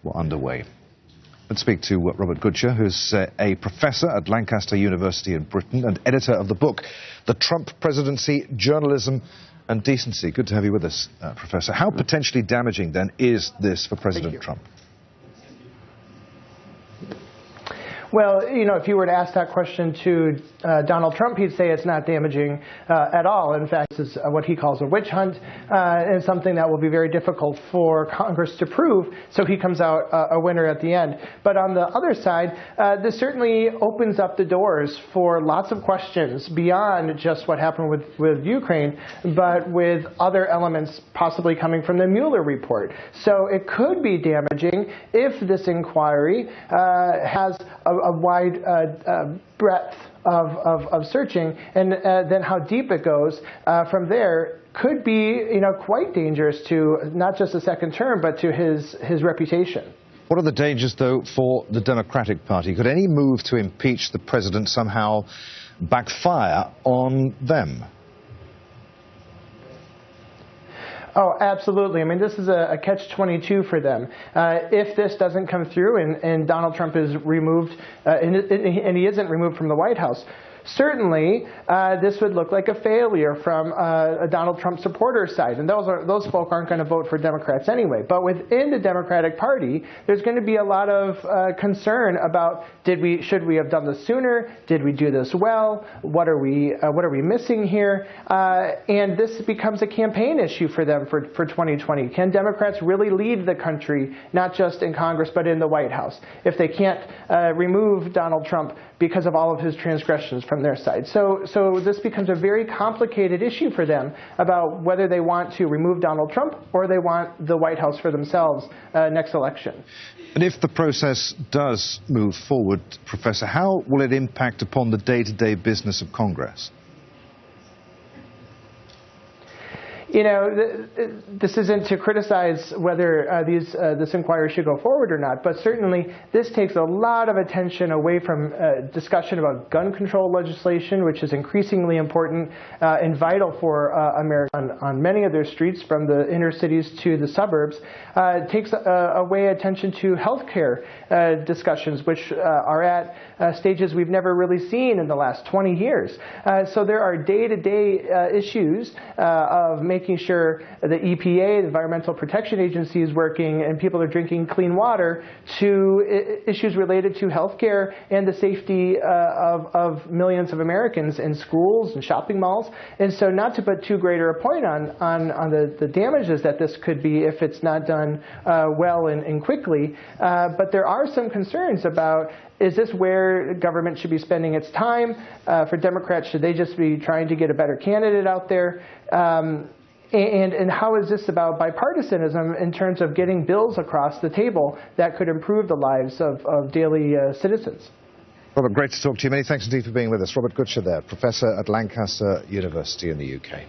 were underway. Let's speak to Robert Gutsche, who's a professor at Lancaster University in Britain and editor of the book, The Trump Presidency, Journalism and Decency. Good to have you with us, Professor. How potentially damaging, then, is this for President Trump? Well, you know, if you were to ask that question to Donald Trump, he'd say it's not damaging at all. In fact, this is what he calls a witch hunt, and something that will be very difficult for Congress to prove, so he comes out a winner at the end. But on the other side, this certainly opens up the doors for lots of questions beyond just what happened with Ukraine, but with other elements possibly coming from the Mueller report. So it could be damaging if this inquiry has a wide breadth of searching, and then how deep it goes from there could be, you know, quite dangerous to not just a second term, but to his reputation. What are the dangers, though, for the Democratic Party? Could any move to impeach the president somehow backfire on them? Oh, absolutely. I mean, this is a catch-22 for them. If this doesn't come through and Donald Trump is removed, and he isn't removed from the White House, certainly this would look like a failure from a Donald Trump supporter side. And those folk aren't going to vote for Democrats anyway. But within the Democratic Party, there's going to be a lot of concern about should we have done this sooner? Did we do this well? What are we missing here? And this becomes a campaign issue for them for 2020. Can Democrats really lead the country, not just in Congress, but in the White House, if they can't remove Donald Trump because of all of his transgressions from their side? So this becomes a very complicated issue for them about whether they want to remove Donald Trump or they want the White House for themselves next election. And if the process does move forward, Professor, how will it impact upon the day-to-day business of Congress? You know, this isn't to criticize whether this inquiry should go forward or not, but certainly this takes a lot of attention away from discussion about gun control legislation, which is increasingly important and vital for America on many of their streets, from the inner cities to the suburbs. It takes away attention to health care discussions, which are at stages we've never really seen in the last 20 years. So there are day-to-day issues of making sure the EPA, the Environmental Protection Agency, is working and people are drinking clean water, to issues related to health care and the safety of millions of Americans in schools and shopping malls. And so, not to put too greater a point on the damages that this could be if it's not done well and quickly, but there are some concerns about, is this where government should be spending its time? For Democrats, should they just be trying to get a better candidate out there? And how is this about bipartisanism in terms of getting bills across the table that could improve the lives of daily citizens? Robert, great to talk to you. Many thanks indeed for being with us. Robert Gutsche there, professor at Lancaster University in the UK.